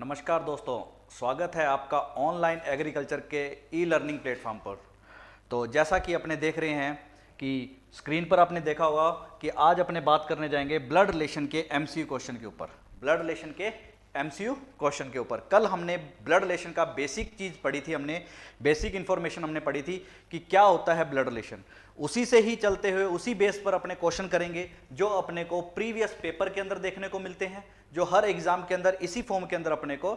नमस्कार दोस्तों, स्वागत है आपका ऑनलाइन एग्रीकल्चर के ई लर्निंग प्लेटफॉर्म पर। तो जैसा कि अपने देख रहे हैं कि स्क्रीन पर आपने देखा होगा कि आज अपने बात करने जाएंगे ब्लड रिलेशन के एमसीक्यू क्वेश्चन के ऊपर। ब्लड रिलेशन के एमसीक्यू क्वेश्चन के ऊपर कल हमने ब्लड रिलेशन का बेसिक चीज़ पढ़ी थी, हमने बेसिक इन्फॉर्मेशन हमने पढ़ी थी कि क्या होता है ब्लड रिलेशन। उसी से ही चलते हुए उसी बेस पर अपने क्वेश्चन करेंगे जो अपने को प्रीवियस पेपर के अंदर देखने को मिलते हैं, जो हर एग्जाम के अंदर इसी फॉर्म के अंदर अपने को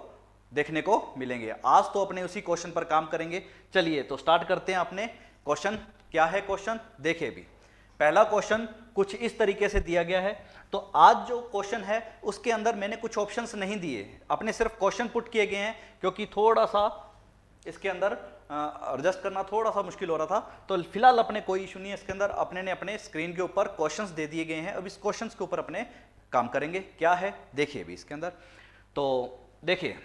देखने को मिलेंगे। आज तो अपने उसी क्वेश्चन पर काम करेंगे। चलिए तो स्टार्ट करते हैं अपने क्वेश्चन। क्या है क्वेश्चन, देखिए भी पहला क्वेश्चन कुछ इस तरीके से दिया गया है। तो आज जो क्वेश्चन है उसके अंदर मैंने कुछ ऑप्शंस नहीं दिए, अपने सिर्फ क्वेश्चन पुट किए गए हैं क्योंकि थोड़ा सा इसके अंदर एडजस्ट करना थोड़ा सा मुश्किल हो रहा था। तो फिलहाल अपने कोई इशू नहीं है, इसके अंदर अपने ने अपने स्क्रीन के ऊपर क्वेश्चंस दे दिए गए हैं। अब इस क्वेश्चंस के ऊपर अपने काम करेंगे। क्या है देखिए भी इसके अंदर। तो देखिए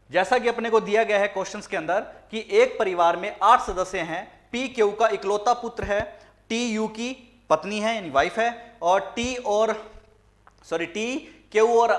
जैसा कि अपने को दिया गया है क्वेश्चंस के अंदर कि एक परिवार में 8 सदस्य हैं। पी क्यू का इकलौता पुत्र है, टी यू की पत्नी है यानी वाइफ है, और टी क्यू और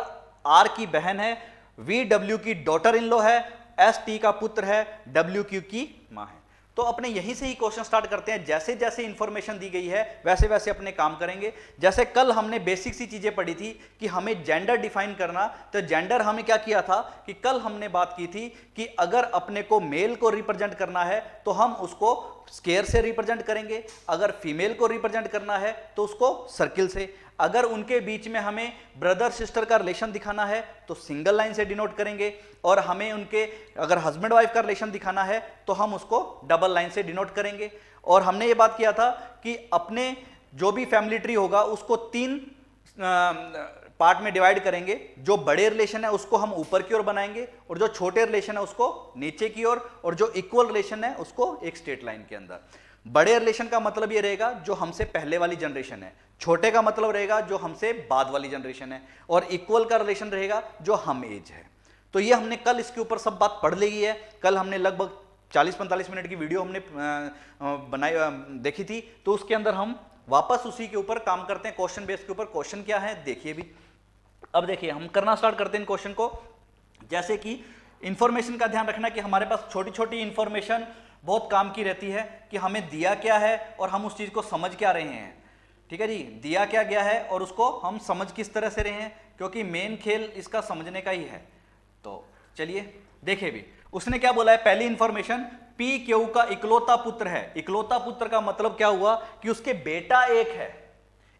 आर की बहन है, वी डब्ल्यू की डॉटर इन लॉ है, एस टी का पुत्र है, डब्ल्यू क्यू की मां है। तो अपने यहीं से ही क्वेश्चन स्टार्ट करते हैं। जैसे जैसे इंफॉर्मेशन दी गई है वैसे वैसे अपने काम करेंगे। जैसे कल हमने बेसिक सी चीजें पढ़ी थी कि हमें जेंडर डिफाइन करना। तो जेंडर हमने क्या किया था कि कल हमने बात की थी कि अगर अपने को मेल को रिप्रेजेंट करना है तो हम उसको स्क्वायर से रिप्रेजेंट करेंगे, अगर फीमेल को रिप्रेजेंट करना है तो उसको सर्किल से, अगर उनके बीच में हमें ब्रदर सिस्टर का रिलेशन दिखाना है तो सिंगल लाइन से डिनोट करेंगे, और हमें उनके अगर हस्बैंड वाइफ का रिलेशन दिखाना है तो हम उसको डबल लाइन से डिनोट करेंगे। और हमने ये बात किया था कि अपने जो भी फैमिली ट्री होगा उसको 3 पार्ट में डिवाइड करेंगे। जो बड़े रिलेशन है उसको हम ऊपर की ओर बनाएंगे, और जो छोटे रिलेशन है उसको नीचे की ओर, और जो इक्वल रिलेशन है उसको एक स्ट्रेट लाइन के अंदर। बड़े रिलेशन का मतलब ये रहेगा जो हमसे पहले वाली जनरेशन है, छोटे का मतलब रहेगा जो हमसे बाद वाली जनरेशन है, और इक्वल का रिलेशन रहेगा जो हम एज है। तो ये हमने कल इसके ऊपर सब बात पढ़ ली है। कल हमने लगभग 40-45 मिनट की वीडियो हमने बनाई देखी थी। तो उसके अंदर हम वापस उसी के ऊपर काम करते हैं, क्वेश्चन बेस के ऊपर। क्वेश्चन क्या है देखिए भी। अब देखिए हम करना स्टार्ट करते हैं क्वेश्चन को। जैसे कि इंफॉर्मेशन का ध्यान रखना कि हमारे पास छोटी छोटी इंफॉर्मेशन बहुत काम की रहती है कि हमें दिया क्या है और हम उस चीज को समझ क्या रहे हैं। ठीक है जी, दिया क्या गया है और उसको हम समझ किस तरह से रहे हैं, क्योंकि मेन खेल इसका समझने का ही है। तो चलिए देखिए भी उसने क्या बोला है। पहली इंफॉर्मेशन, पी क्यू का इकलौता पुत्र है। इकलौता पुत्र का मतलब क्या हुआ कि उसके बेटा एक है।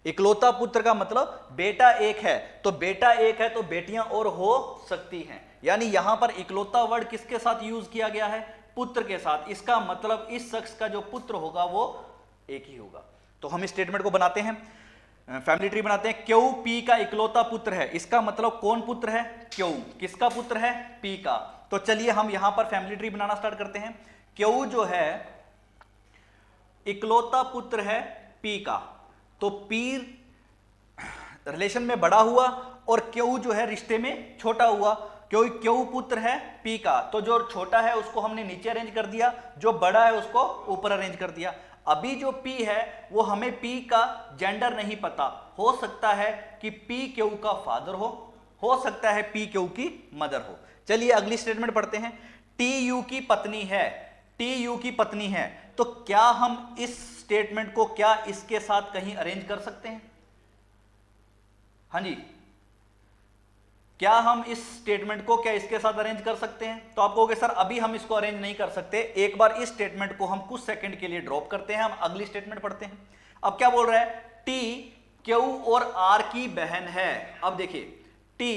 इकलौता पुत्र का मतलब बेटा एक है, तो बेटा एक है तो बेटियां और हो सकती हैं। यानी यहां पर इकलौता वर्ड किसके साथ यूज किया गया है, पुत्र के साथ। इसका मतलब इस शख्स का जो पुत्र होगा वो एक ही होगा। तो हम इस स्टेटमेंट को बनाते हैं, फैमिली ट्री बनाते हैं। क्यू पी का इकलौता पुत्र है, इसका मतलब कौन पुत्र है, क्यू। किसका पुत्र है, पी का। तो चलिए हम यहां पर फैमिली ट्री बनाना स्टार्ट करते हैं। क्यू जो है इकलौता पुत्र है पी का, तो पी रिलेशन में बड़ा हुआ और क्यू जो है रिश्ते में छोटा हुआ। क्यू पुत्र है पी का, तो जो छोटा है उसको हमने नीचे अरेंज कर दिया, जो बड़ा है उसको ऊपर अरेंज कर दिया। अभी जो पी है वो हमें पी का जेंडर नहीं पता। हो सकता है कि पी क्यू का फादर हो सकता है पी क्यू की मदर हो। चलिए अगली स्टेटमेंट पढ़ते हैं। टी यू की पत्नी है, टी यू की पत्नी है, तो क्या हम इस स्टेटमेंट को क्या इसके साथ कहीं अरेंज कर सकते हैं? हाँ जी, क्या हम इस स्टेटमेंट को क्या इसके साथ अरेंज कर सकते हैं? तो आप कहोगे सर अभी हम इसको अरेंज नहीं कर सकते, एक बार इस स्टेटमेंट को हम कुछ सेकंड के लिए ड्रॉप करते हैं, हम अगली स्टेटमेंट पढ़ते हैं। अब क्या बोल रहा है, टी क्यू और आर की बहन है। अब देखिए टी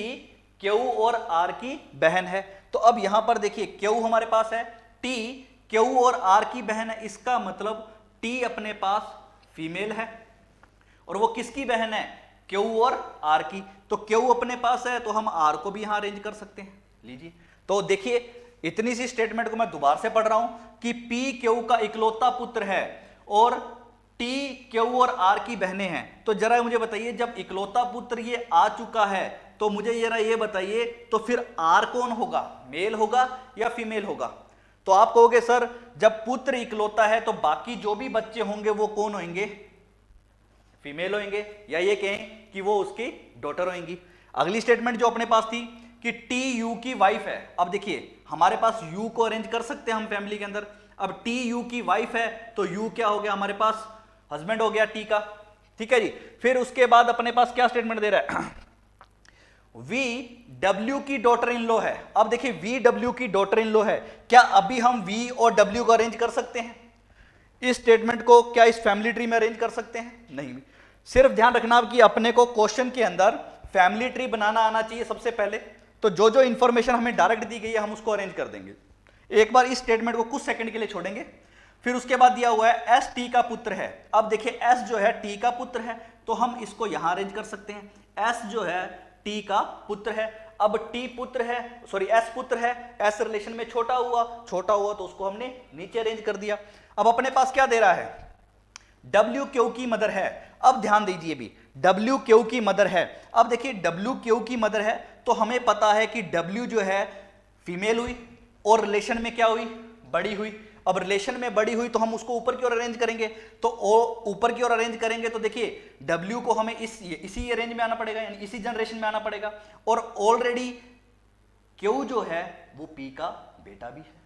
क्यू और आर की बहन है, तो अब यहां पर देखिए क्यू हमारे पास है, टी क्यू और आर की बहन है, इसका मतलब टी अपने पास फीमेल है, और वो किसकी बहन है, क्यू और आर की। तो क्यू अपने पास है तो हम आर को भी यहां अरेंज कर सकते हैं। लीजिए तो देखिए इतनी सी स्टेटमेंट को मैं दोबारा से पढ़ रहा हूं कि पी क्यू का इकलौता पुत्र है और टी क्यू और आर की बहनें हैं। तो जरा मुझे बताइए जब इकलौता पुत्र ये आ चुका है तो मुझे जरा ये बताइए तो फिर आर कौन होगा, मेल होगा या फीमेल होगा? तो आप कहोगे सर जब पुत्र इकलौता है तो बाकी जो भी बच्चे होंगे वो कौन होंगे, फीमेल होंगे, या ये कहें कि वो उसकी डॉटर होंगी। अगली स्टेटमेंट जो अपने पास थी कि टी यू की वाइफ है। अब देखिए हमारे पास यू को अरेंज कर सकते हैं हम फैमिली के अंदर। अब टी यू की वाइफ है तो यू क्या हो गया हमारे पास, हस्बैंड हो गया टी का, ठीक है जी। फिर उसके बाद अपने पास क्या स्टेटमेंट दे रहा है, वी डब्ल्यू की डॉटर इन लॉ है। अब देखिए वी डब्ल्यू की डॉटर इन लॉ है, क्या अभी हम वी और डब्ल्यू को अरेंज कर सकते हैं? इस स्टेटमेंट को क्या इस फैमिली ट्री में अरेंज कर सकते हैं? नहीं। सिर्फ ध्यान रखना कि अपने को क्वेश्चन के अंदर फैमिली ट्री बनाना आना चाहिए सबसे पहले। तो जो जो इंफॉर्मेशन हमें डायरेक्ट दी गई है हम उसको अरेंज कर देंगे। एक बार इस स्टेटमेंट को कुछ सेकंड के लिए छोड़ेंगे। फिर उसके बाद दिया हुआ है एस टी का पुत्र है। अब देखिए एस जो है टी का पुत्र है तो हम इसको यहां अरेंज कर सकते हैं। एस जो है टी का पुत्र है। अब टी पुत्र है, सॉरी एस पुत्र है, एस रिलेशन में छोटा हुआ तो उसको हमने नीचे अरेंज कर दिया। अब अपने पास क्या दे रहा है, डब्ल्यू क्यू की मदर है। अब ध्यान दीजिए भी, डब्ल्यू क्यू की मदर है। अब देखिए डब्ल्यू क्यू की मदर है तो हमें पता है कि डब्ल्यू जो है फीमेल हुई और रिलेशन में क्या हुई, बड़ी हुई। अब रिलेशन में बड़ी हुई तो हम उसको ऊपर की ओर अरेंज करेंगे। तो ऊपर की ओर अरेंज करेंगे तो देखिए डब्ल्यू को हमें इसी रेंज में आना पड़ेगा, यानी इसी जनरेशन में आना पड़ेगा। और ऑलरेडी क्यू जो है वो पी का बेटा भी है।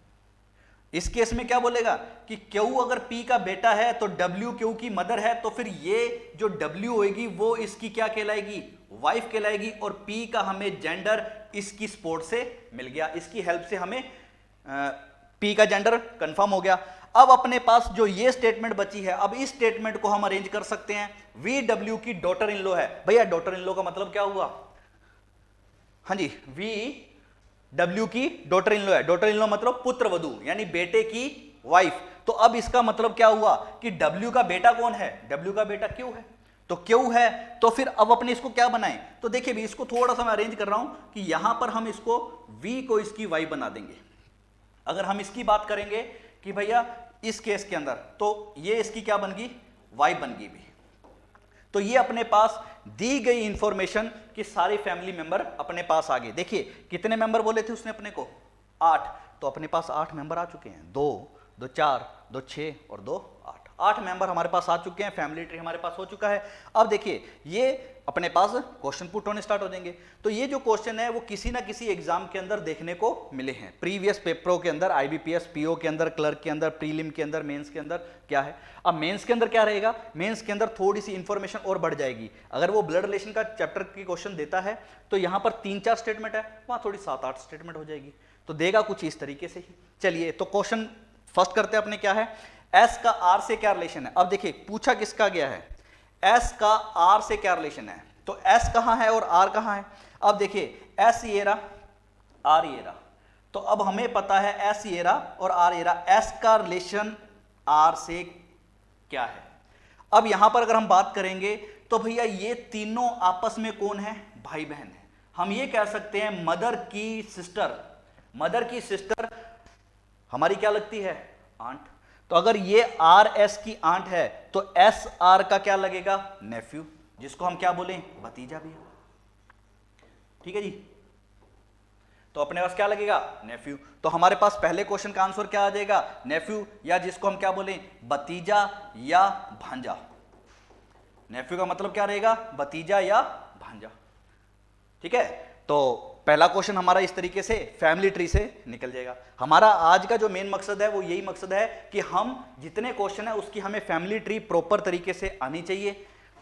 इस केस में क्या बोलेगा कि क्यू अगर पी का बेटा है तो डब्ल्यू क्यू की मदर है, तो फिर ये जो डब्ल्यू होगी वो इसकी क्या कहलाएगी, वाइफ कहलाएगी। और पी का हमें जेंडर इसकी सपोर्ट से मिल गया, इसकी हेल्प से हमें पी का जेंडर कंफर्म हो गया। अब अपने पास जो ये स्टेटमेंट बची है, अब इस स्टेटमेंट को हम अरेंज कर सकते हैं। वी डब्ल्यू की डॉटर इन लॉ है। भैया डॉटर इन लॉ का मतलब क्या हुआ, हाँ जी, वी डब्ल्यू की डॉटर इन लॉ है। डॉटर इन लॉ मतलब पुत्र वधू, यानी बेटे की वाइफ। तो अब इसका मतलब क्या हुआ कि डब्ल्यू का बेटा कौन है, डब्ल्यू का बेटा क्यू है। तो क्यू है तो फिर अब अपने इसको क्या बनाएं, तो देखिए भी इसको थोड़ा सा मैं अरेंज कर रहा हूं कि यहां पर हम इसको वी को इसकी वाइफ बना देंगे। अगर हम इसकी बात करेंगे कि भैया इस केस के अंदर, तो ये इसकी क्या बन गई, वाइफ बन गई भी। तो ये अपने पास दी गई इंफॉर्मेशन कि सारे फैमिली मेंबर अपने पास आ गए। देखिए कितने मेंबर बोले थे उसने अपने को, 8। तो अपने पास 8 मेंबर आ चुके हैं, 2 2 4 2 6 और 2 8। 8 मेंबर हमारे पास आ चुके हैं, फैमिली ट्री हमारे पास हो चुका है। अब देखिए ये अपने पास क्वेश्चन पुट होने स्टार्ट हो जाएंगे। तो ये जो क्वेश्चन है वो किसी ना किसी एग्जाम के अंदर देखने को मिले हैं, प्रीवियस पेपरों के अंदर, आईबीपीएस, पीओ के अंदर, क्लर्क के अंदर, प्रीलिम के अंदर, मेंस के अंदर क्या है। अब मेंस के अंदर क्या रहेगा, मेंस के अंदर थोड़ी सी इंफॉर्मेशन और बढ़ जाएगी। अगर वो ब्लड रिलेशन का चैप्टर की क्वेश्चन देता है तो यहाँ पर 3-4 स्टेटमेंट है, वहाँ थोड़ी 7-8 स्टेटमेंट हो जाएगी। तो देगा कुछ इस तरीके से ही। चलिए तो क्वेश्चन फर्स्ट करते हैं अपने, क्या है, एस का आर से क्या रिलेशन है। अब देखिए पूछा किसका गया है, एस का आर से क्या रिलेशन है। तो एस कहां है और आर कहां है। अब देखिए एस ये रहा, आर ये रहा। तो अब हमें पता है एस ये रहा और आर ये रहा, एस का रिलेशन आर से क्या है। अब यहां पर अगर हम बात करेंगे तो भैया ये तीनों आपस में कौन है, भाई बहन है। हम ये कह सकते हैं मदर की सिस्टर, मदर की सिस्टर हमारी क्या लगती है, आंट। तो अगर ये आर एस की आंट है तो एस आर का क्या लगेगा, नेफ्यू, जिसको हम क्या बोलें, भतीजा भी है, ठीक है जी। तो अपने पास क्या लगेगा, नेफ्यू। तो हमारे पास पहले क्वेश्चन का आंसर क्या आ जाएगा, नेफ्यू, या जिसको हम क्या बोलें, भतीजा या भांजा। नेफ्यू का मतलब क्या रहेगा, भतीजा या भांजा, ठीक है। तो पहला क्वेश्चन हमारा इस तरीके से फैमिली ट्री से निकल जाएगा। हमारा आज का जो मेन मकसद है वो यही मकसद है कि हम जितने क्वेश्चन है उसकी हमें फैमिली ट्री प्रॉपर तरीके से आनी चाहिए,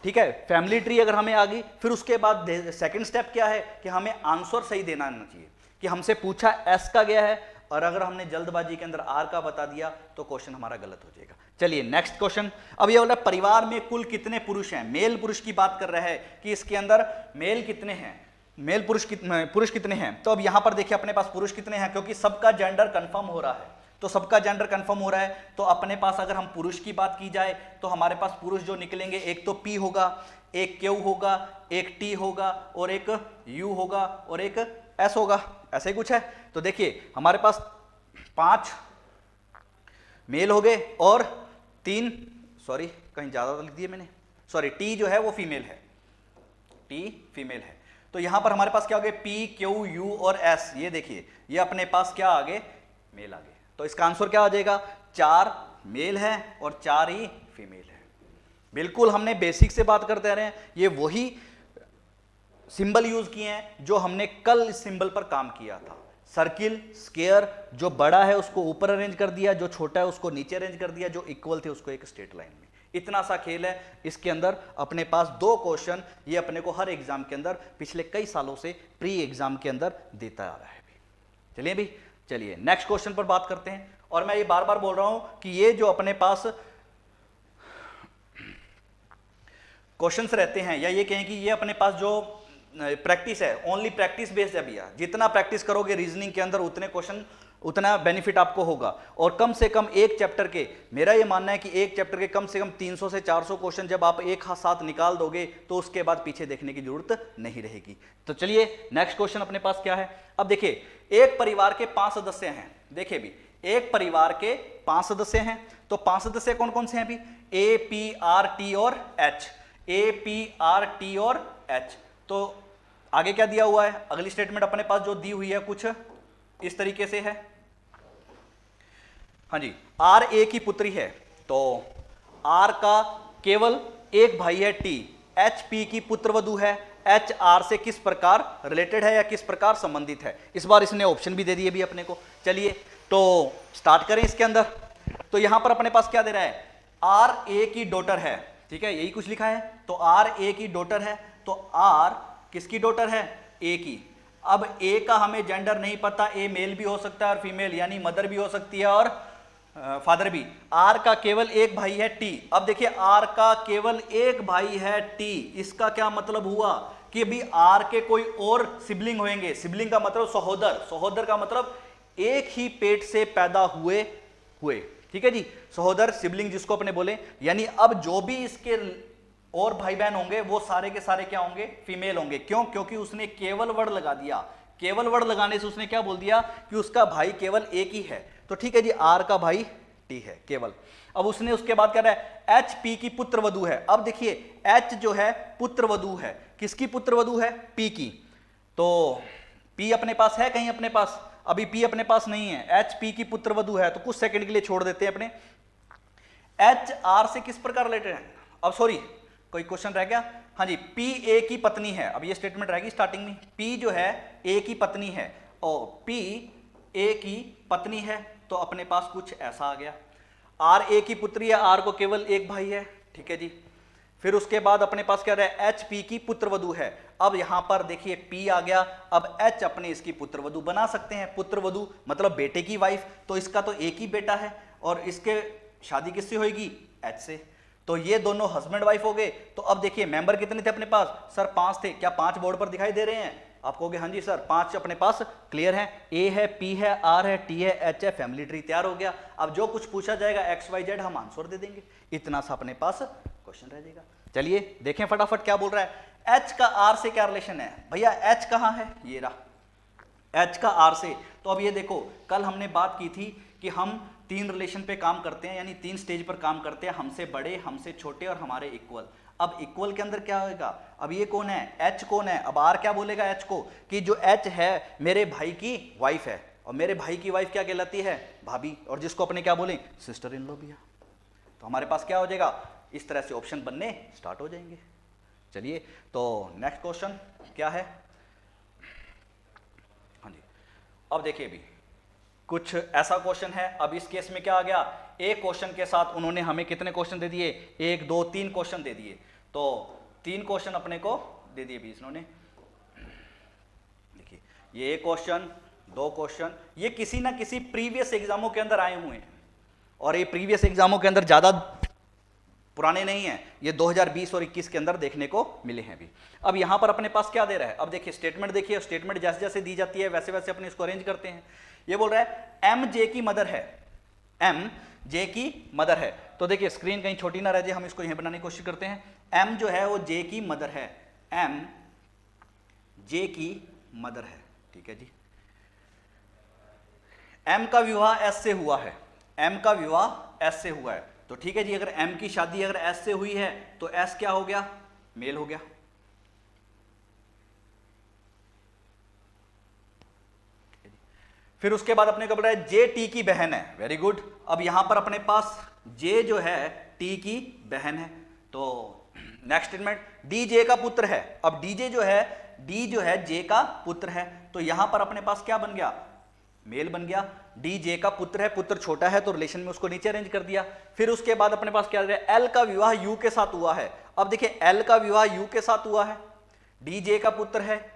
ठीक है। फैमिली ट्री अगर हमें आ गई फिर उसके बाद सेकंड स्टेप क्या है कि हमें आंसर सही देना आना चाहिए कि हमसे पूछा एस का गया है और अगर हमने जल्दबाजी के अंदर आर का बता दिया तो क्वेश्चन हमारा गलत हो जाएगा। चलिए नेक्स्ट क्वेश्चन। अब ये बोला परिवार में कुल कितने पुरुष हैं, मेल पुरुष की बात कर रहा है कि इसके अंदर मेल कितने हैं, मेल पुरुष कितने हैं। तो अब यहां पर देखिए अपने पास पुरुष कितने हैं, क्योंकि सबका जेंडर कंफर्म हो रहा है। तो सबका जेंडर कंफर्म हो रहा है तो अपने पास अगर हम पुरुष की बात की जाए तो हमारे पास पुरुष जो निकलेंगे, एक तो पी होगा, एक क्यू होगा, एक टी होगा और एक यू होगा और एक एस होगा, ऐसे ही कुछ है। तो देखिए हमारे पास 5 मेल हो गए और 3, सॉरी कहीं ज्यादा लिख दिए मैंने, सॉरी टी जो है वो फीमेल है, टी फीमेल है। तो यहां पर हमारे पास क्या हो गए, पी क्यू यू और एस। ये देखिए ये अपने पास क्या आ गए, मेल आ गए। तो इसका आंसर क्या आ जाएगा, 4 मेल है और 4 ही फीमेल है। बिल्कुल हमने बेसिक से बात करते रहे हैं, ये वही सिंबल यूज किए हैं जो हमने कल इस सिंबल पर काम किया था। सर्किल, स्क्वायर, जो बड़ा है उसको ऊपर अरेंज कर दिया, जो छोटा है उसको नीचे अरेंज कर दिया, जो इक्वल थे उसको एक स्ट्रेट लाइन में। इतना सा खेल है। इसके अंदर अपने पास 2 क्वेश्चन ये अपने को हर एग्जाम के अंदर पिछले कई सालों से प्री एग्जाम के अंदर देता आ रहा है। चलिए भी, चलिए नेक्स्ट क्वेश्चन पर बात करते हैं। और मैं ये बार बार बोल रहा हूं कि ये जो अपने पास क्वेश्चंस रहते हैं, या ये कहें कि ये अपने पास जो प्रैक्टिस है, ओनली प्रैक्टिस बेस्ड है भैया। जितना प्रैक्टिस करोगे रीजनिंग के अंदर उतने क्वेश्चन, उतना बेनिफिट आपको होगा। और कम से कम एक चैप्टर के, मेरा ये मानना है कि एक चैप्टर के कम से कम 300 से 400 क्वेश्चन जब आप एक साथ निकाल दोगे तो उसके बाद पीछे देखने की जरूरत नहीं रहेगी। तो चलिए नेक्स्ट क्वेश्चन अपने पास क्या है। अब देखिए, एक परिवार के 5 सदस्य हैं। देखिए भी, एक परिवार के 5 सदस्य हैं, तो 5 सदस्य कौन कौन से हैं अभी? ए, पी, आर, टी और H. A, P, R, T और एच। तो आगे क्या दिया हुआ है? अगली स्टेटमेंट अपने पास जो दी हुई है कुछ इस तरीके से है। हाँ जी, आर ए की पुत्री है, तो आर का केवल एक भाई है टी। एच पी की पुत्रवधू है। एच आर से किस प्रकार रिलेटेड है या किस प्रकार संबंधित है? इस बार इसने ऑप्शन भी दे दिए भी अपने को। चलिए तो स्टार्ट करें इसके अंदर। तो यहां पर अपने पास क्या दे रहा है? आर ए की डॉटर है, ठीक है, यही कुछ लिखा है। तो आर ए की डॉटर है, तो आर किसकी डॉटर है? ए की। अब ए का हमें जेंडर नहीं पता, ए मेल भी हो सकता है और फीमेल, यानी मदर भी हो सकती है और फादर भी। आर का केवल एक भाई है टी। अब देखिए, आर का केवल एक भाई है टी, इसका क्या मतलब हुआ कि अभी आर के कोई और सिबलिंग होंगे। सिबलिंग का मतलब सहोदर, सहोदर का मतलब एक ही पेट से पैदा हुए, ठीक है जी, सहोदर, सिबलिंग जिसको अपने बोले। यानी अब जो भी इसके और भाई बहन होंगे वो सारे के सारे क्या होंगे? फीमेल होंगे। क्यों? क्योंकि उसने केवल वर्ड लगा दिया। केवल वर्ड लगाने से उसने क्या बोल दिया कि उसका भाई केवल एक ही है। तो ठीक है जी, आर का भाई टी है केवल। अब उसने उसके बाद कह रहा है एच पी की पुत्रवधू है। अब देखिए, एच जो है पुत्रवधू है, किसकी पुत्रवधू है? पी की। तो पी अपने पास है कहीं? अपने पास अभी पी अपने पास नहीं है। एच पी की पुत्रवधू है, तो कुछ सेकंड के लिए छोड़ देते हैं अपने। एच आर से किस प्रकार रिलेटेड है? अब सॉरी, कोई क्वेश्चन रह गया? हाँ जी, पी ए की पत्नी है। अब ये स्टेटमेंट रहेगी स्टार्टिंग में, पी जो है ए की पत्नी है और पी ए की पत्नी है, तो अपने पास कुछ ऐसा आ गया। आर ए की पुत्री है, आर को केवल एक भाई है, ठीक है जी। फिर उसके बाद अपने पास क्या रहा है? एच पी की पुत्रवधू है। अब यहां पर देखिए पी आ गया, अब एच अपने इसकी पुत्रवधू बना सकते हैं। पुत्रवधू मतलब बेटे की वाइफ, तो इसका तो एक ही बेटा है और इसके शादी किससे होगी? एच से। तो ये दोनों हस्बैंड वाइफ हो गए। तो अब देखिए मेंबर कितने थे अपने पास? सर 5 थे। क्या 5 बोर्ड पर दिखाई दे रहे हैं? आप कहोगे हाँ जी सर 5 अपने पास क्लियर है। ए है, पी है, आर है, टी है, एच है, फैमिली ट्री तैयार हो गया। अब जो कुछ पूछा जाएगा एक्स वाई जेड हम आंसर दे देंगे। इतना सा अपने पास क्वेश्चन रह जाएगा। चलिए देखें फटाफट क्या बोल रहा है। एच का आर से क्या रिलेशन है? भैया एच कहाँ है? ये रहा एच का आर से। तो अब ये देखो, कल हमने बात की थी कि हम 3 रिलेशन पे काम करते हैं, यानी 3 स्टेज पर काम करते हैं, हमसे बड़े, हमसे छोटे और हमारे इक्वल। अब इक्वल के अंदर क्या होगा? अब ये कौन है? एच कौन है? अब आर क्या बोलेगा एच को कि जो एच है मेरे भाई की वाइफ है, और मेरे भाई की वाइफ क्या कहलाती है? भाभी, और जिसको अपने क्या बोले? सिस्टर इन लॉ भी है। तो हमारे पास क्या हो जाएगा? इस तरह से ऑप्शन बनने स्टार्ट हो जाएंगे। चलिए तो नेक्स्ट क्वेश्चन क्या है? हाँ जी, अब देखिए भी कुछ ऐसा क्वेश्चन है। अब इस केस में क्या आ गया? एक क्वेश्चन के साथ उन्होंने हमें कितने क्वेश्चन दे दिए? 1 2 3 क्वेश्चन दे दिए। तो 3 क्वेश्चन अपने को दे दिए भी इन्होंने। देखिए ये 1 क्वेश्चन, 2 क्वेश्चन, ये किसी ना किसी प्रीवियस एग्जामों के अंदर आए हुए हैं, और ये प्रीवियस एग्जामों के अंदर ज्यादा पुराने नहीं है, ये 2020 और 21 के अंदर देखने को मिले हैं भी। अब यहां पर अपने पास क्या दे रहा है? अब देखिए स्टेटमेंट देखिए, स्टेटमेंट जैसे जैसे दी जाती है वैसे वैसे अपने इसको अरेंज करते हैं। ये बोल रहा है एम जे की मदर है, एम जे की मदर है। तो देखिए स्क्रीन कहीं छोटी ना रह जाए, हम इसको यहां बनाने की कोशिश करते हैं। एम जो है वो जे की मदर है, एम जे की मदर है, ठीक है जी। एम का विवाह एस से हुआ है, एम का विवाह एस से हुआ है, तो ठीक है जी। अगर एम की शादी अगर एस से हुई है तो एस क्या हो गया? मेल हो गया। फिर उसके बाद अपने को बोला है जे टी की बहन है, वेरी गुड। अब यहां पर अपने पास जे जो है टी की बहन है, तो नेक्स्ट स्टेटमेंट, डी जे का पुत्र है। अब डीजे जो है, डी जो है जे का पुत्र है, तो यहां पर अपने पास क्या बन गया, मेल बन गया। डी जे का पुत्र है, पुत्र छोटा है तो रिलेशन में उसको नीचे अरेंज कर दिया। फिर उसके बाद अपने पास क्या है, एल का विवाह यू के साथ हुआ है। अब देखिए एल का विवाह यू के साथ हुआ है, डी जे का पुत्र है,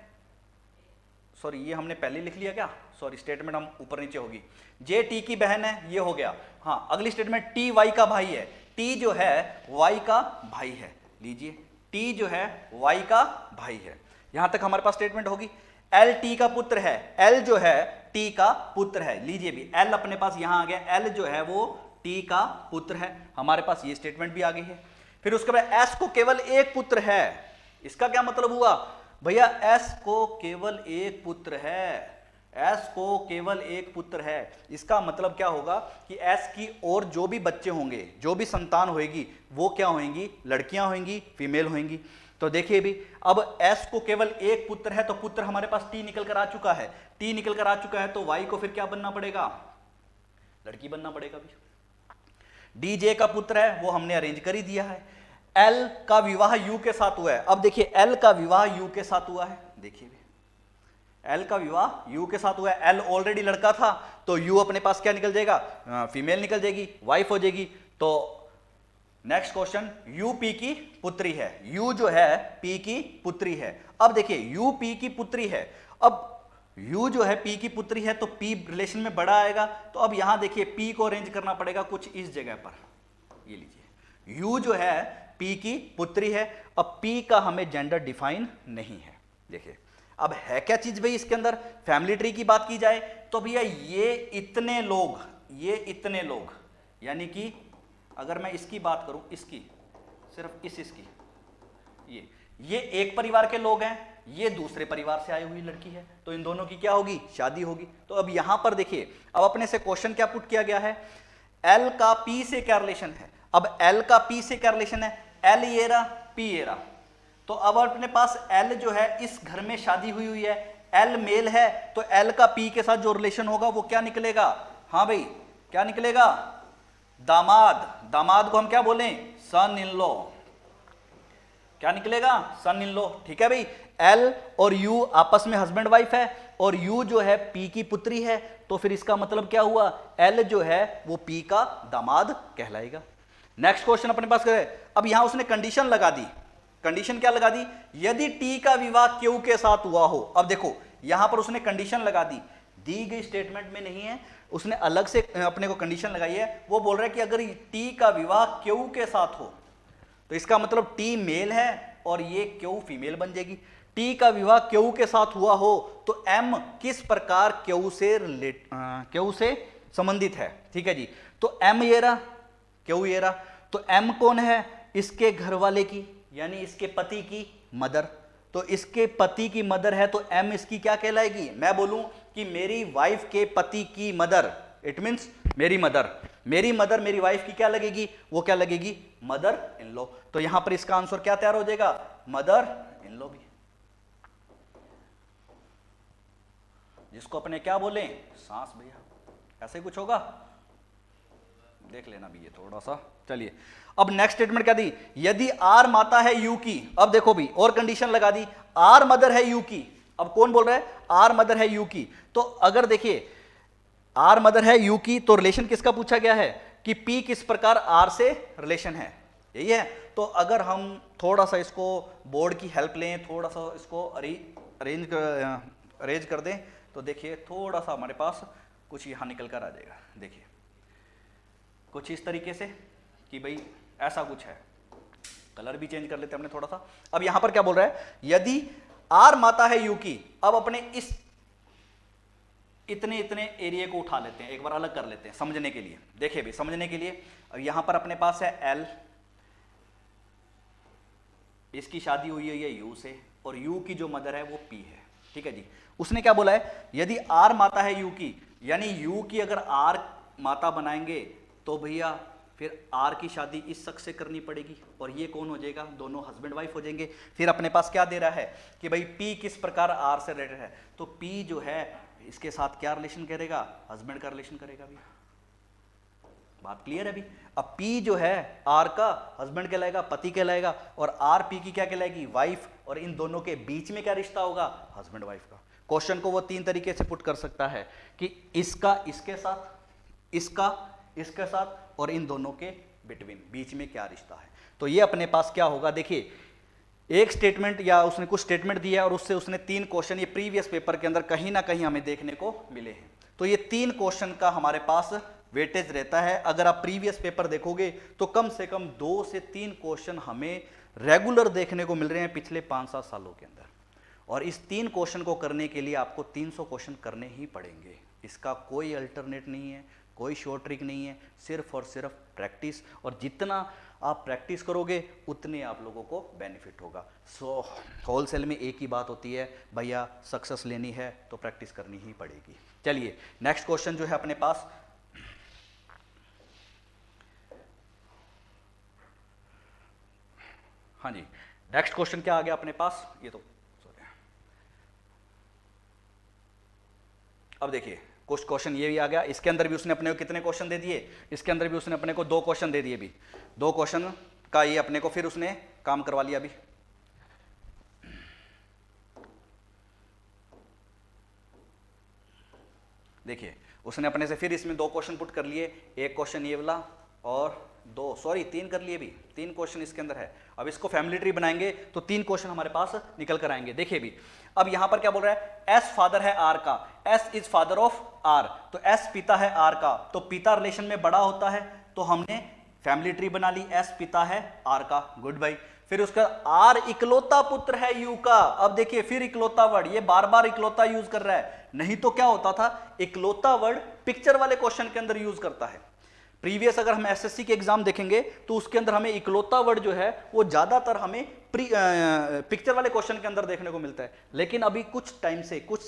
सॉरी ये हमने पहले लिख लिया क्या, सॉरी स्टेटमेंट हम ऊपर नीचे होगी। जे टी की बहन है, ये हो गया। हाँ अगली स्टेटमेंट, टी वाई का भाई है। टी जो है वाई का भाई है, लीजिए टी जो है वाई का भाई है। यहां तक हमारे पास स्टेटमेंट होगी। एल टी का पुत्र है, एल जो है टी का पुत्र है, लीजिए भी एल अपने पास यहां आ गया, एल जो है वो टी का पुत्र है, हमारे पास ये स्टेटमेंट भी आ गई है। फिर उसके बाद एस को केवल एक पुत्र है, इसका क्या मतलब हुआ भैया, एस को केवल एक पुत्र है, एस को केवल एक पुत्र है, इसका मतलब क्या होगा कि एस की और जो भी बच्चे होंगे, जो भी संतान होगी, वो क्या होंगी, लड़कियां होंगी, फीमेल होंगी। तो देखिए भी अब एस को केवल एक पुत्र है, तो पुत्र हमारे पास टी निकल कर आ चुका है, टी निकल कर आ चुका है, तो वाई को फिर क्या बनना पड़ेगा, लड़की बनना पड़ेगा भी। डी जे का पुत्र है, वो हमने अरेंज कर ही दिया है। एल का विवाह यू के साथ हुआ है। अब देखिए एल का विवाह यू के साथ हुआ है, देखिए भी एल का विवाह यू के साथ हुआ है। एल ऑलरेडी लड़का था, तो यू अपने पास क्या निकल जाएगा, फीमेल निकल जाएगी, वाइफ हो जाएगी। तो नेक्स्ट क्वेश्चन, यू पी की पुत्री है, यू जो है पी की पुत्री है। अब देखिए यू पी की पुत्री है, अब यू जो है पी की पुत्री है, तो पी रिलेशन में बड़ा आएगा, तो अब यहां देखिए पी को अरेंज करना पड़ेगा कुछ इस जगह पर, ये लीजिए यू जो है पी की पुत्री है। अब पी का हमें जेंडर डिफाइन नहीं है, देखिए अब है क्या चीज भाई इसके अंदर, फैमिली ट्री की बात की जाए तो भैया ये इतने लोग, यानी कि अगर मैं इसकी बात करूं, इसकी सिर्फ इसकी, ये एक परिवार के लोग हैं, ये दूसरे परिवार से आई हुई लड़की है, तो इन दोनों की क्या होगी, शादी होगी। तो अब यहां पर देखिए, अब अपने से क्वेश्चन क्या पुट किया गया है, एल का पी से क्या रिलेशन है। अब एल का पी से क्या रिलेशन है, एल ये रहा, पी ये रहा, तो अब अपने पास एल जो है इस घर में शादी हुई है, एल मेल है, तो एल का पी के साथ जो रिलेशन होगा वो क्या निकलेगा, हाँ भाई क्या निकलेगा, दामाद। दामाद को हम क्या बोलें, सन इन लॉ, क्या निकलेगा, सन इन लॉ। ठीक है भाई, एल और यू आपस में हस्बैंड वाइफ है, और यू जो है पी की पुत्री है, तो फिर इसका मतलब क्या हुआ, एल जो है वो पी का दामाद कहलाएगा। नेक्स्ट क्वेश्चन अपने पास करें। अब यहां उसने कंडीशन लगा दी, कंडीशन क्या लगा दी, यदि टी का विवाह क्यू के साथ हुआ हो। अब देखो यहां पर उसने कंडीशन लगा दी गई स्टेटमेंट में नहीं है, उसने अलग से अपने को कंडीशन लगाई है। वो बोल रहा है कि अगर टी का विवाह क्यू के साथ हो, तो इसका मतलब टी मेल है और ये क्यू फीमेल बन जाएगी। टी का विवाह क्यू के साथ हुआ हो तो एम किस प्रकार क्यू से संबंधित है। ठीक है जी, तो एम ये रहा, क्यू ये रहा, तो एम कौन है, इसके घर वाले की, यानी इसके पति की मदर। तो इसके पति की मदर है, तो एम इसकी क्या कहलाएगी, मैं बोलूं कि मेरी वाइफ के पति की मदर, इट मींस मेरी मदर मेरी वाइफ की क्या लगेगी, वो क्या लगेगी, मदर इन लॉ। तो यहां पर इसका आंसर क्या तैयार हो जाएगा, मदर इन लॉ भी, जिसको अपने क्या बोले, सास भैया, ऐसे कुछ होगा, देख लेना भी ये थोड़ा सा। चलिए अब नेक्स्ट स्टेटमेंट क्या दी, यदि आर माता है यू की। अब देखो भी और कंडीशन लगा दी, आर मदर है यू की। अब कौन बोल रहा है, आर मदर है यू की। तो अगर देखिए आर मदर है यू की, तो रिलेशन किसका पूछा गया है कि पी किस प्रकार आर से रिलेशन है, यही है। तो अगर हम थोड़ा सा इसको बोर्ड की हेल्प लें, थोड़ा सा इसको अरेंज कर दें, तो देखिए थोड़ा सा हमारे पास कुछ यहां निकल कर आ जाएगा। देखिए कुछ इस तरीके से कि भाई ऐसा कुछ है, कलर भी चेंज कर लेते हैं हमने थोड़ा सा। अब यहां पर क्या बोल रहा है, यदि आर माता है यू की। अब अपने इस इतने एरिया को उठा लेते हैं, एक बार अलग कर लेते हैं समझने के लिए। देखिए भी समझने के लिए, अब यहां पर अपने पास है एल, इसकी शादी हुई है यू से, और यू की जो मदर है वो पी है। ठीक है जी, उसने क्या बोला है, यदि आर माता है यू की, यानी यू की अगर आर माता बनाएंगे तो भैया फिर आर की शादी इस शख्स से करनी पड़ेगी, और ये कौन हो जाएगा, दोनों हस्बैंड वाइफ हो जाएंगे। फिर अपने पास क्या दे रहा है कि भाई पी किस प्रकार आर से रिलेटेड है, तो पी जो है इसके साथ क्या रिलेशन करेगा, हस्बैंड का रिलेशन करेगा भी। बात क्लियर है अभी। अब P जो है R का हस्बैंड कहलाएगा, पति कहलाएगा, और R P की क्या कहलाएगी, वाइफ, और इन दोनों के बीच में क्या रिश्ता होगा, हस्बैंड वाइफ का। क्वेश्चन को वो 3 तरीके से पुट कर सकता है कि इसका इसके साथ, इसका इसके साथ, और इन दोनों के बिटवीन, बीच में क्या रिश्ता है। तो ये अपने पास क्या होगा, देखिए एक स्टेटमेंट या उसने कुछ स्टेटमेंट दिया और उससे उसने 3 क्वेश्चन ये प्रीवियस पेपर के अंदर कहीं ना कहीं हमें देखने को मिले हैं। तो ये 3 क्वेश्चन का हमारे पास वेटेज रहता है। अगर आप प्रीवियस पेपर देखोगे तो कम से कम 2 से 3 क्वेश्चन हमें रेगुलर देखने को मिल रहे हैं पिछले 5-7 सालों के अंदर, और इस 3 क्वेश्चन को करने के लिए आपको 300 क्वेश्चन करने ही पड़ेंगे। इसका कोई अल्टरनेट नहीं है, कोई शॉर्ट ट्रिक नहीं है, सिर्फ और सिर्फ प्रैक्टिस, और जितना आप प्रैक्टिस करोगे उतने आप लोगों को बेनिफिट होगा। सो होलसेल में एक ही बात होती है, भैया सक्सेस लेनी है तो प्रैक्टिस करनी ही पड़ेगी। चलिए नेक्स्ट क्वेश्चन जो है अपने पास, हाँ जी नेक्स्ट क्वेश्चन क्या आ गया अपने पास, ये तो सॉरी, अब देखिए कुछ क्वेश्चन ये भी आ गया। इसके अंदर भी उसने अपने को कितने क्वेश्चन दे दिए, इसके अंदर भी उसने अपने को 2 क्वेश्चन दे दिए भी, 2 क्वेश्चन का ये अपने को फिर उसने काम करवा लिया अभी। देखिए उसने अपने से फिर इसमें 2 क्वेश्चन पुट कर लिए, एक क्वेश्चन ये वाला और 3 कर लिए भी, 3 क्वेश्चन इसके अंदर है। अब इसको फैमिली ट्री बनाएंगे तो 3 क्वेश्चन हमारे पास निकल कर आएंगे। देखिए भी अब यहां पर क्या बोल रहा है, एस फादर है आर का, S is father of R, तो एस पिता है आर का, तो पिता रिलेशन में बड़ा होता है, तो हमने फैमिली ट्री बना ली, एस पिता है आर का, गुड बाई। फिर उसका आर इकलौता पुत्र है यू का। अब देखिए फिर इकलौता वर्ड, ये बार बार इकलौता यूज कर रहा है, नहीं तो क्या होता था, इकलौता वर्ड पिक्चर वाले क्वेश्चन के अंदर यूज करता है। प्रीवियस अगर हम एसएससी के एग्जाम देखेंगे तो उसके अंदर हमें इकलौता वर्ड जो है वो ज्यादातर हमें पिक्चर वाले क्वेश्चन के अंदर देखने को मिलता है, लेकिन अभी कुछ टाइम से कुछ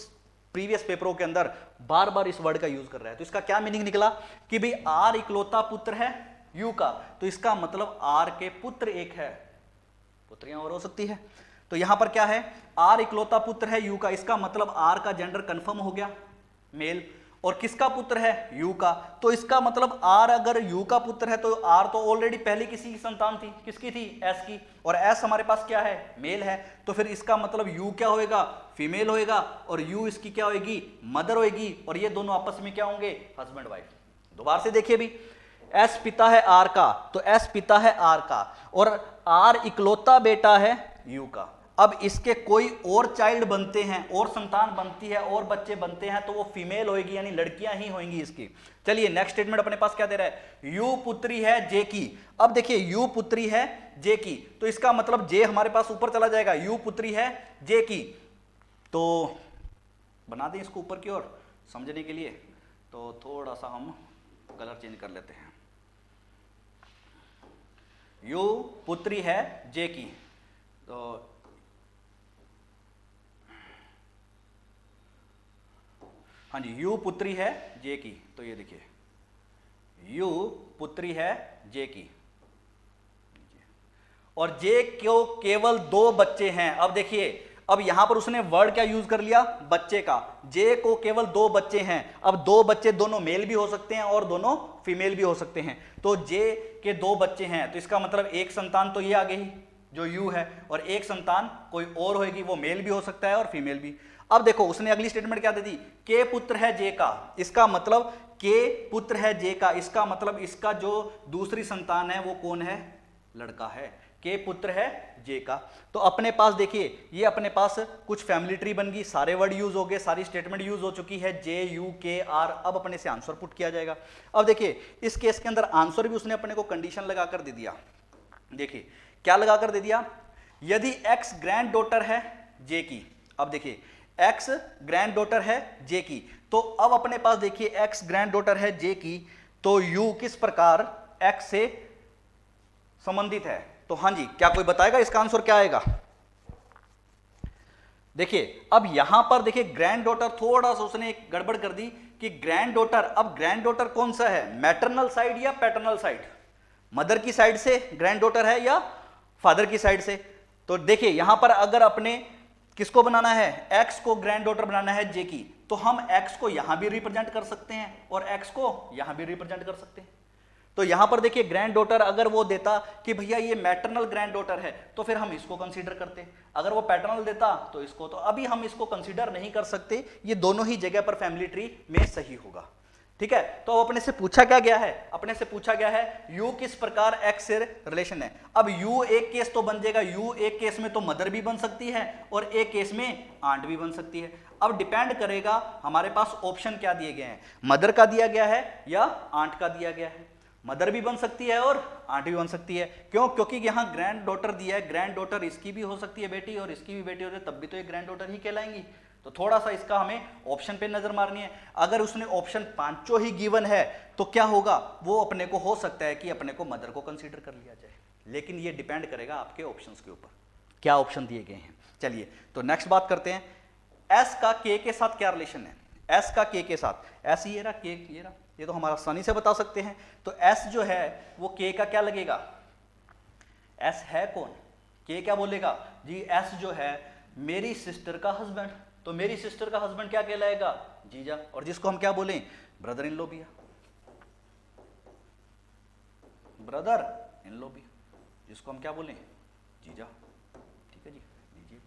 प्रीवियस पेपरों के अंदर बार बार इस वर्ड का यूज कर रहा है। तो इसका क्या मीनिंग निकला कि भाई आर इकलौता पुत्र है यू का, तो इसका मतलब आर के पुत्र एक है, पुत्रियां और हो सकती है। तो यहां पर क्या है, आर इकलौता पुत्र है यू का, इसका मतलब आर का जेंडर कंफर्म हो गया, मेल, और किसका पुत्र है, यू का, तो इसका मतलब आर अगर यू का पुत्र है तो आर तो ऑलरेडी पहले किसी की संतान थी, किसकी थी, एस की, और एस हमारे पास क्या है, मेल है, तो फिर इसका मतलब यू क्या होएगा, फीमेल होएगा, और यू इसकी क्या होएगी, मदर होएगी, और ये दोनों आपस में क्या होंगे, हस्बैंड वाइफ। दोबारा से देखिए भी, एस पिता है आर का, तो एस पिता है आर का, और आर इकलौता बेटा है यू का। अब इसके कोई और चाइल्ड बनते हैं, और संतान बनती है, और बच्चे बनते हैं, तो वो फीमेल होएगी, यानी लड़कियां ही होंगी इसकी। चलिए नेक्स्ट स्टेटमेंट अपने पास क्या दे रहा है, यू पुत्री है जे की। अब देखिए यू पुत्री है जे की, तो इसका मतलब जे हमारे पास ऊपर चला जाएगा, यू पुत्री है जे की, तो बना दें इसको ऊपर की ओर समझने के लिए, तो थोड़ा सा हम कलर चेंज कर लेते हैं। यू पुत्री है जे की, तो हाँ जी यू पुत्री है जे की, तो ये देखिए यू पुत्री है जे की, और जे को केवल 2 बच्चे हैं। अब देखिए अब यहां पर उसने वर्ड क्या यूज कर लिया, बच्चे का, जे को केवल 2 बच्चे हैं। अब 2 बच्चे दोनों मेल भी हो सकते हैं और दोनों फीमेल भी हो सकते हैं, तो जे के 2 बच्चे हैं, तो इसका मतलब एक संतान तो ये आ गई जो यू है, और एक संतान कोई और होगी, वो मेल भी हो सकता है और फीमेल भी। अब देखो उसने अगली स्टेटमेंट क्या दे दी, के पुत्र है जे का, इसका मतलब के पुत्र है जे का, इसका मतलब इसका जो दूसरी संतान है वो कौन है, लड़का है, के पुत्र है जे का। तो अपने पास देखिए ये अपने पास कुछ फैमिली ट्री बन गई, सारे वर्ड यूज हो गए, सारी स्टेटमेंट यूज हो चुकी है, जे यू के आर। अब अपने से आंसर पुट किया जाएगा। अब देखिए इस केस के अंदर आंसर भी उसने अपने को कंडीशन लगाकर दे दिया। देखिए क्या लगाकर दे दिया, यदि एक्स ग्रैंड डॉटर है जे की। अब देखिए एक्स ग्रैंड डॉटर है जे की, तो अब अपने पास देखिए एक्स ग्रैंड डॉटर है जे की, तो यू किस प्रकार एक्स से संबंधित है। तो हाँ जी क्या कोई बताएगा इसका आंसर क्या आएगा। देखिए अब यहां पर देखिए ग्रैंड डॉटर थोड़ा सा उसने एक गड़बड़ कर दी कि ग्रैंड डॉटर, अब ग्रैंड डॉटर कौन सा है, मैटरनल साइड या पैटर्नल साइड, मदर की साइड से ग्रैंड डॉटर है या फादर की साइड से। तो देखिए यहां पर अगर अपने किसको बनाना है, एक्स को ग्रैंड डॉटर बनाना है जे की, तो हम एक्स को यहां भी रिप्रेजेंट कर सकते हैं और एक्स को यहां भी रिप्रेजेंट कर सकते हैं। तो यहां पर देखिए ग्रैंड डॉटर अगर वो देता कि भैया ये मैटरनल ग्रैंड डॉटर है तो फिर हम इसको कंसीडर करते, अगर वो पैटर्नल देता तो इसको, तो अभी हम इसको कंसीडर नहीं कर सकते, ये दोनों ही जगह पर फैमिली ट्री में सही होगा। ठीक है, तो अपने से पूछा क्या गया है, अपने से पूछा गया है यू किस प्रकार एक्स से रिलेशन है। अब यू एक केस तो बन जाएगा, यू एक केस में तो मदर भी बन सकती है और एक केस में आंट भी बन सकती है। अब डिपेंड करेगा हमारे पास ऑप्शन क्या दिए गए हैं, मदर का दिया गया है या आंट का दिया गया है। मदर भी बन सकती है और आंट भी बन सकती है, क्यों? क्योंकि यहां ग्रैंड डॉटर दिया है, ग्रैंड डॉटर इसकी भी हो सकती है बेटी और इसकी भी बेटी हो, तब भी तो ये ग्रैंड डॉटर ही कहलाएंगी। तो थोड़ा सा इसका हमें ऑप्शन पे नजर मारनी है। अगर उसने ऑप्शन पांचों ही गिवन है तो क्या होगा, वो अपने को हो सकता है कि अपने को मदर को कंसीडर कर लिया जाए, लेकिन ये डिपेंड करेगा आपके ऑप्शंस के ऊपर, क्या ऑप्शन दिए गए हैं। चलिए तो नेक्स्ट बात करते हैं, एस का के के साथ क्या रिलेशन है। एस का के साथ, एस ये रहा, के ये रहा, ये तो हमारा आसानी से बता सकते हैं। तो एस जो है वो के का क्या लगेगा, एस है कौन, के क्या बोलेगा जी, एस जो है मेरी सिस्टर का हस्बैंड, तो मेरी सिस्टर का हस्बैंड क्या कहलाएगा, जीजा, और जिसको हम क्या बोलें, ब्रदर इन लॉ भी है, ब्रदर इन लॉ भी, जिसको हम क्या बोलें, जीजा। ठीक है जी, लीजिए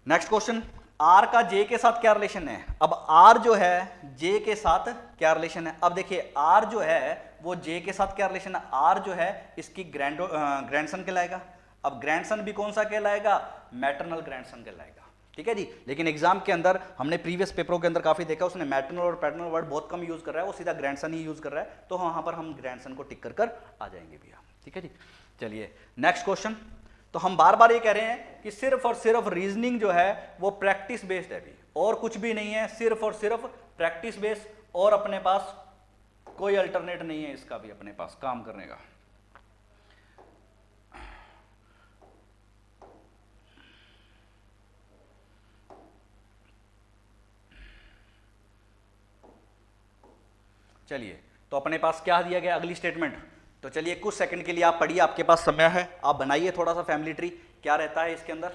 नेक्स्ट क्वेश्चन, आर का जे के साथ क्या रिलेशन है। अब आर जो है जे के साथ क्या रिलेशन है। अब देखिए आर जो है वो जे के साथ क्या रिलेशन है, आर जो है इसकी ग्रैंडसन कहलाएगा। अब ग्रैंडसन भी कौन सा कहलाएगा, मैटरनल ग्रैंडसन कहलाएगा। ठीक है जी, लेकिन एग्जाम के अंदर हमने प्रीवियस पेपरों के अंदर काफी देखा, उसने मैटरनल और पैटर्नल वर्ड बहुत कम यूज कर रहा है, वो सीधा ग्रैंडसन ही यूज कर रहा है, तो वहां पर हम ग्रैंडसन को टिक कर आ जाएंगे भैया। ठीक है जी, चलिए नेक्स्ट क्वेश्चन। तो हम बार बार ये कह रहे हैं कि सिर्फ और सिर्फ रीजनिंग जो है वो प्रैक्टिस बेस्ड है भी, और कुछ भी नहीं है, सिर्फ और सिर्फ प्रैक्टिस बेस्ड, और अपने पास कोई अल्टरनेट नहीं है इसका भी अपने पास काम करने का। चलिए तो अपने पास क्या दिया गया, अगली स्टेटमेंट। तो चलिए कुछ सेकंड के लिए आप पढ़िए, आपके पास समय है, आप बनाइए थोड़ा सा फैमिली ट्री, क्या रहता है इसके अंदर।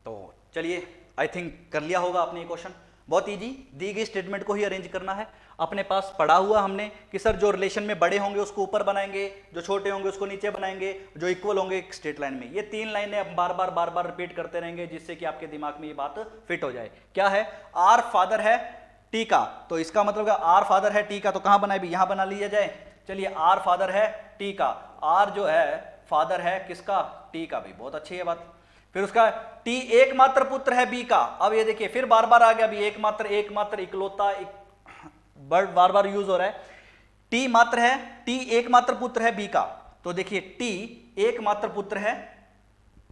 तो चलिए आई थिंक कर लिया होगा आपने ये क्वेश्चन, बहुत इजी, दी गई स्टेटमेंट को ही अरेंज करना है। अपने पास पढ़ा हुआ हमने कि सर जो रिलेशन में बड़े होंगे उसको ऊपर बनाएंगे, जो छोटे होंगे उसको नीचे बनाएंगे, जो इक्वल होंगे एक स्ट्रेट लाइन में। ये तीन लाइनें हम बार बार रिपीट करते रहेंगे, जिससे कि आपके दिमाग में ये बात फिट हो जाए। क्या है, आर फादर है टी का, तो इसका मतलब आर फादर है टी का, तो कहां बनाए भी, यहां बना लिया जाए। चलिए आर फादर है टी का, आर जो है फादर है किसका, टी का, भी बहुत अच्छी है बात। फिर उसका टी एकमात्र पुत्र है बी का। अब ये देखिए फिर बार बार आ गया भी, एकमात्र इकलौता, बार बार यूज हो रहा है। टी मात्र है, टी एकमात्र पुत्र है बी का, तो देखिए टी एकमात्र पुत्र है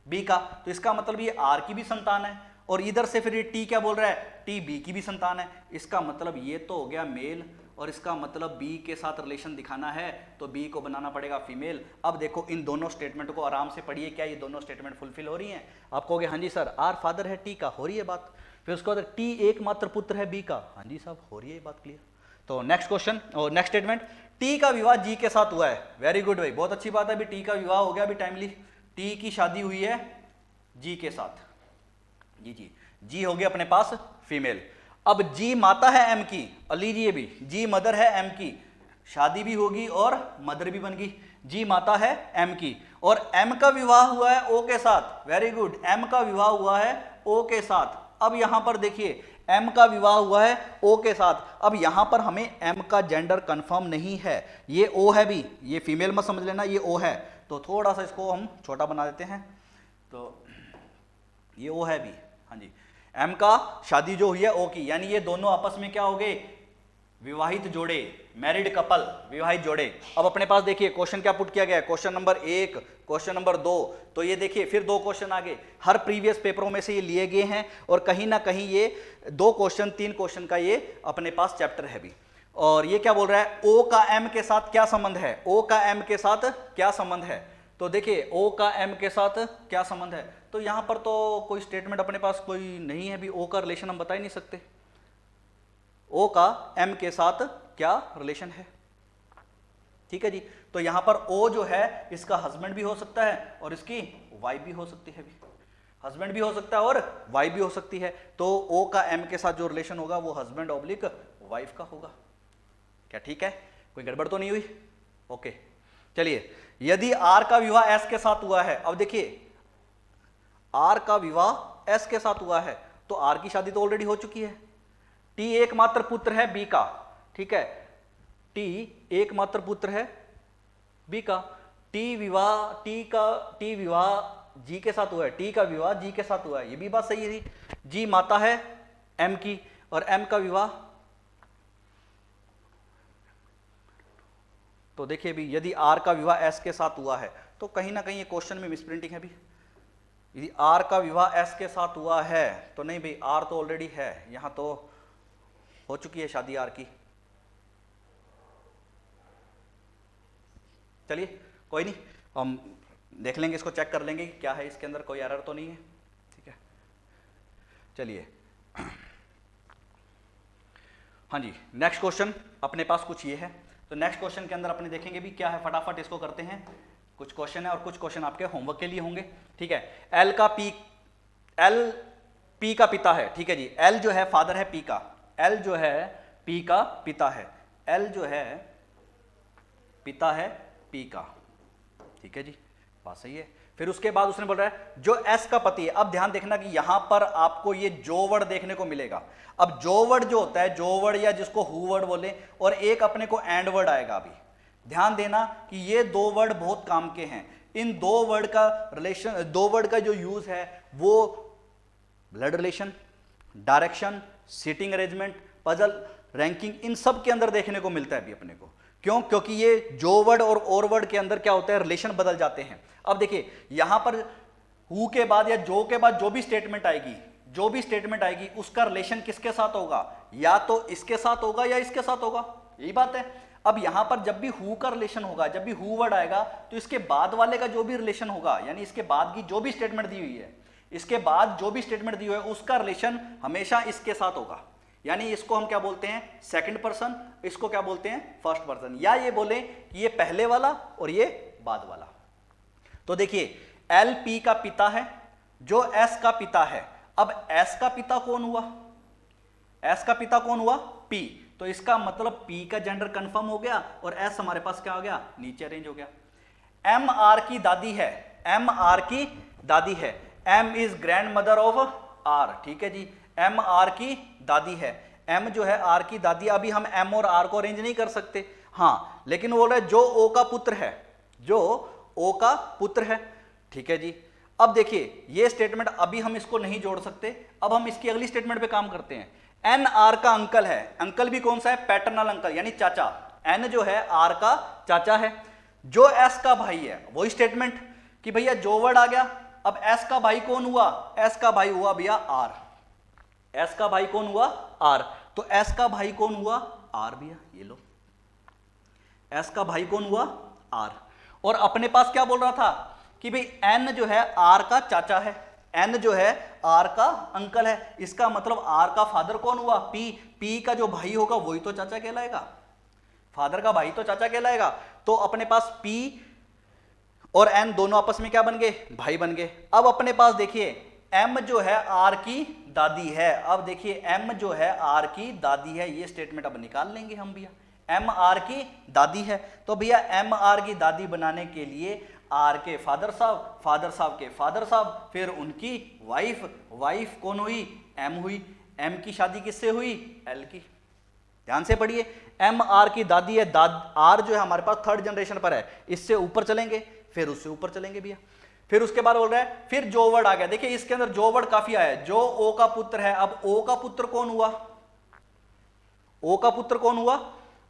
बी का, तो इसका मतलब ये आर की भी संतान है, और इधर से फिर ये टी क्या बोल रहा है, टी बी की भी संतान है। इसका मतलब ये तो हो गया मेल, और इसका मतलब बी के साथ रिलेशन दिखाना है तो बी को बनाना पड़ेगा फीमेल। अब देखो इन दोनों स्टेटमेंट को आराम से पढ़िए, क्या ये दोनों स्टेटमेंट फुलफिल हो रही हैं। आप कहोगे हाँ जी सर, आर फादर है टी का, हो रही है बात। फिर उसके बाद टी एकमात्र पुत्र है बी का, हाँ जी साहब हो रही है बात, क्लियर। तो नेक्स्ट क्वेश्चन और नेक्स्ट स्टेटमेंट, टी का विवाह जी के साथ हुआ है। वेरी गुड भाई, बहुत अच्छी बात है अभी, टी का विवाह हो गया अभी टाइमली। टी की शादी हुई है जी के साथ, जी हो गया अपने पास फीमेल। अब जी माता है एम की, और लीजिए भी जी मदर है एम की, शादी भी होगी और मदर भी बन गई। जी माता है एम की, और एम का विवाह हुआ है ओ के साथ। वेरी गुड, एम का विवाह हुआ है ओ के साथ। अब यहां पर देखिए एम का विवाह हुआ है ओ के साथ। अब यहां पर हमें एम का जेंडर कंफर्म नहीं है, ये ओ है भी, ये फीमेल मत समझ लेना, ये ओ है, तो थोड़ा सा इसको हम छोटा बना देते हैं, तो ये ओ है भी, हाँ जी। एम का शादी जो हुई है ओ की, यानी ये दोनों आपस में क्या हो गए, विवाहित जोड़े, मैरिड कपल, विवाहित जोड़े। अब अपने पास देखिए क्वेश्चन क्या पुट किया गया है, क्वेश्चन नंबर 1, क्वेश्चन नंबर 2, तो ये देखिए फिर 2 क्वेश्चन आ गए, हर प्रीवियस पेपरों में से ये लिए गए हैं, और कहीं ना कहीं ये 2 क्वेश्चन 3 क्वेश्चन का ये अपने पास चैप्टर है भी। और ये क्या बोल रहा है, ओ का एम के साथ क्या संबंध है, ओ का एम के साथ क्या संबंध है। तो देखिए ओ का एम के साथ क्या संबंध है, तो यहाँ पर तो कोई स्टेटमेंट अपने पास कोई नहीं है भी, ओ का रिलेशन हम बता ही नहीं सकते, ओ का एम के साथ क्या रिलेशन है। ठीक है जी, तो यहां पर ओ जो है इसका हस्बैंड भी हो सकता है और इसकी वाइफ भी हो सकती है, भी हस्बैंड भी हो सकता है और वाइफ भी हो सकती है। तो ओ का एम के साथ जो रिलेशन होगा वो हस्बैंड ऑब्लिक वाइफ का होगा। क्या ठीक है, कोई गड़बड़ तो नहीं हुई? ओके चलिए, यदि आर का विवाह एस के साथ हुआ है, अब देखिए आर का विवाह एस के साथ हुआ है तो आर की शादी तो ऑलरेडी हो चुकी है, टी एकमात्र पुत्र है बी का, ठीक है, टी एकमात्र पुत्र है बी का, टी विवाह जी के साथ हुआ है, टी का विवाह जी के साथ हुआ है, ये भी बात सही थी, जी माता है एम की और एम का विवाह, तो देखिए भी यदि आर का विवाह एस के साथ हुआ है तो कहीं ना कहीं ये क्वेश्चन में मिसप्रिंटिंग है भी, यदि आर का विवाह एस के साथ हुआ है तो नहीं भाई, आर तो ऑलरेडी है, यहां तो हो चुकी है शादी आर की। चलिए कोई नहीं, हम देख लेंगे, इसको चेक कर लेंगे कि क्या है इसके अंदर, कोई एरर तो नहीं है। ठीक है चलिए, हाँ जी नेक्स्ट क्वेश्चन अपने पास कुछ ये है, तो नेक्स्ट क्वेश्चन के अंदर अपने देखेंगे भी क्या है, फटाफट इसको करते हैं। कुछ क्वेश्चन है और कुछ क्वेश्चन आपके होमवर्क के लिए होंगे। ठीक है, एल पी का पिता है, ठीक है जी, एल जो है फादर है पी का, एल जो है पी का पिता है, एल जो है पिता है पी का, ठीक है जी, बात सही है। फिर उसके बाद उसने बोल रहा है जो एस का पति है, अब ध्यान देखना कि यहां पर आपको ये जो वर्ड देखने को मिलेगा। अब जो वर्ड जो होता है, जो वर्ड या जिसको हु वर्ड बोले, और एक अपने को एंड वर्ड आएगा। अभी ध्यान देना कि ये दो वर्ड बहुत काम के हैं। इन दो वर्ड का रिलेशन, दो वर्ड का जो यूज है वो blood relation, direction, seating arrangement, puzzle, ranking, इन सब के अंदर देखने को मिलता है अभी अपने को। क्यों? क्योंकि ये जो वर्ड और वर्ड के अंदर क्या होता है, रिलेशन बदल जाते हैं। अब देखिए यहां पर हु के बाद या जो के बाद जो भी स्टेटमेंट आएगी उसका रिलेशन किसके साथ होगा, या तो इसके साथ होगा या इसके साथ होगा, यही बात है। अब यहां पर जब भी हु का रिलेशन होगा, जब भी हु वर्ड आएगा तो इसके बाद वाले का जो भी रिलेशन होगा, यानी इसके बाद की जो भी स्टेटमेंट दी हुई है, इसके बाद जो भी स्टेटमेंट दी हुई है उसका रिलेशन हमेशा इसके साथ होगा। यानी इसको हम क्या बोलते हैं, सेकंड पर्सन, इसको क्या बोलते हैं, फर्स्ट पर्सन, या ये बोले कि ये पहले वाला और ये बाद वाला। तो देखिए एल पी का पिता है, जो एस का पिता है। अब एस का पिता कौन हुआ, एस का पिता कौन हुआ, पी, तो इसका मतलब पी का जेंडर कंफर्म हो गया और एस हमारे पास क्या हो गया, नीचे अरेंज हो गया। एम आर की दादी है, एम आर की दादी है, M is grandmother of R, ठीक है जी, एम आर की दादी है, एम जो है आर की दादी। अभी हम एम और आर को अरेंज नहीं कर सकते, हाँ, लेकिन बोल रहे जो ओ का पुत्र है, जो ओ का पुत्र है, ठीक है जी। अब देखिए ये स्टेटमेंट अभी हम इसको नहीं जोड़ सकते, अब हम इसकी अगली स्टेटमेंट पे काम करते हैं। एन आर का अंकल है, अंकल भी कौन सा है, पैटर्नल अंकल, यानी चाचा। एन जो है आर का चाचा है। जो एस का भाई है, वही स्टेटमेंट कि भैया जो वर्ड आ गया। अब एस का भाई कौन हुआ, एस का भाई हुआ भैया आर, एस का भाई कौन हुआ, आर, तो एस का भाई कौन हुआ, आर भैया, ये लो, एस का भाई कौन हुआ, आर। और अपने पास क्या बोल रहा था कि भाई एन जो है आर का चाचा है, एन जो है आर का अंकल है, इसका मतलब आर का फादर कौन हुआ, पी, पी का जो भाई होगा वही तो चाचा कहलाएगा, फादर का भाई तो चाचा कहलाएगा। तो अपने पास पी और एन दोनों आपस में क्या बन गए, भाई बन गए। अब अपने पास देखिए एम जो है आर की दादी है, अब देखिए एम जो है आर की दादी है, ये स्टेटमेंट अब निकाल लेंगे हम भैया, एम आर की दादी है। तो भैया एम आर की दादी बनाने के लिए आर के फादर साहब, फादर साहब के फादर साहब, फिर उनकी वाइफ, वाइफ कौन हुई, एम हुई, एम की शादी किससे हुई, एल की। ध्यान से पढ़िए, एम आर की दादी है, आर जो है हमारे पास थर्ड जनरेशन पर है, इससे ऊपर चलेंगे फिर उससे ऊपर चलेंगे भैया। फिर उसके बाद बोल रहा है फिर जो वर्ड आ गया, देखिए इसके अंदर जो वर्ड काफी आया है, जो ओ का पुत्र है। अब ओ का पुत्र कौन हुआ, ओ का पुत्र कौन हुआ,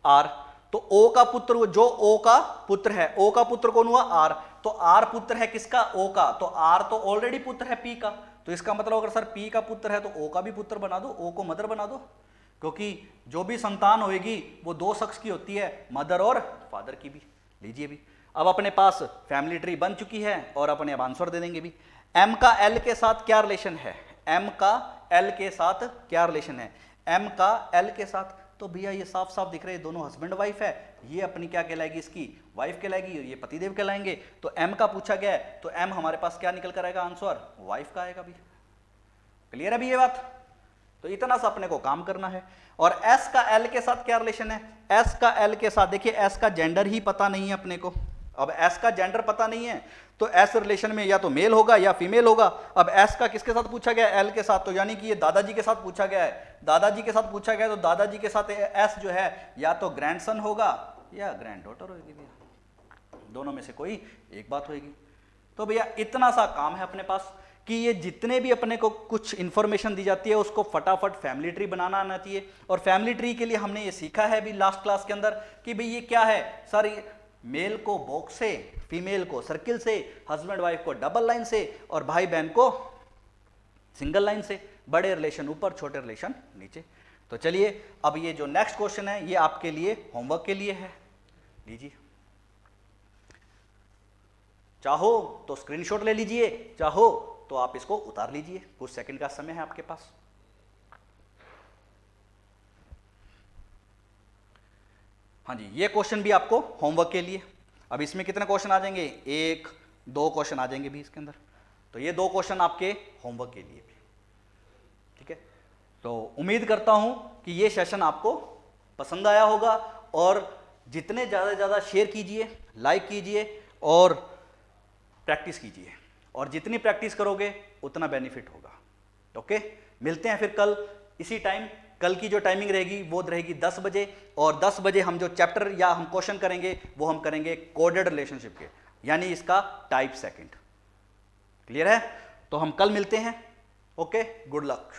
आर, तो ओ का पुत्र, जो ओ का पुत्र है, ओ का पुत्र कौन हुआ, आर, तो आर पुत्र है किसका, ओ का, तो आर तो ऑलरेडी पुत्र है पी का, तो इसका मतलब अगर सर पी का पुत्र है तो ओ का भी पुत्र बना दो, ओ को मदर बना दो, क्योंकि जो भी संतान होगी वो दो शख्स की होती है, मदर और फादर की भी। लीजिए भी, अब अपने पास फैमिली ट्री बन चुकी है और अपने अब आंसर दे देंगे भी। एम का एल के साथ क्या रिलेशन है, एम का एल के साथ क्या रिलेशन है, एम का एल के साथ, तो भैया ये साफ साफ दिख रहे हैं दोनों हस्बैंड वाइफ है, ये अपनी क्या कहलाएगी, इसकी वाइफ कहलाएगी, ये पतिदेव कहलाएंगे। तो एम का पूछा गया है तो एम हमारे पास क्या निकल कर आएगा, आंसर वाइफ का आएगा भी। क्लियर है भी ये बात? तो इतना सा अपने को काम करना है। और एस का एल के साथ क्या रिलेशन है, एस का एल के साथ, देखिए एस का जेंडर ही पता नहीं है अपने को। अब एस का जेंडर पता नहीं है तो एस रिलेशन में या तो मेल होगा या फीमेल होगा। अब एस का किसके साथ पूछा गया, एल के साथ, तो यानी कि ये दादाजी के साथ पूछा गया है, दादाजी के साथ पूछा गया, तो दादाजी के साथ एस जो है या तो ग्रैंडसन होगा या ग्रैंड डॉटर होगी भैया, दोनों में से कोई एक बात होगी। तो भैया इतना सा काम है अपने पास कि ये जितने भी अपने को कुछ इंफॉर्मेशन दी जाती है उसको फटाफट फैमिली ट्री बनाना आना चाहिए। और फैमिली ट्री के लिए हमने ये सीखा है भी लास्ट क्लास के अंदर कि भाई ये क्या है सर, मेल को बॉक्स से, फीमेल को सर्किल से, हस्बैंड वाइफ को डबल लाइन से और भाई बहन को सिंगल लाइन से, बड़े रिलेशन ऊपर छोटे रिलेशन नीचे। तो चलिए अब ये जो नेक्स्ट क्वेश्चन है ये आपके लिए होमवर्क के लिए है, लीजिए, चाहो तो स्क्रीनशॉट ले लीजिए, चाहो तो आप इसको उतार लीजिए, कुछ सेकंड का समय है आपके पास। हाँ जी, ये क्वेश्चन भी आपको होमवर्क के लिए। अब इसमें कितने क्वेश्चन आ जाएंगे, 1-2 क्वेश्चन आ जाएंगे भी इसके अंदर। तो ये 2 क्वेश्चन आपके होमवर्क के लिए भी, ठीक है। तो उम्मीद करता हूं कि ये सेशन आपको पसंद आया होगा और जितने ज़्यादा से ज़्यादा शेयर कीजिए, लाइक कीजिए और प्रैक्टिस कीजिए, और जितनी प्रैक्टिस करोगे उतना बेनिफिट होगा। ओके, मिलते हैं फिर कल इसी टाइम। कल की जो टाइमिंग रहेगी वो रहेगी 10 बजे, और 10 बजे हम जो चैप्टर या हम क्वेश्चन करेंगे वो हम करेंगे कोडेड रिलेशनशिप के, यानी इसका टाइप सेकंड। क्लियर है? तो हम कल मिलते हैं। Okay, good luck.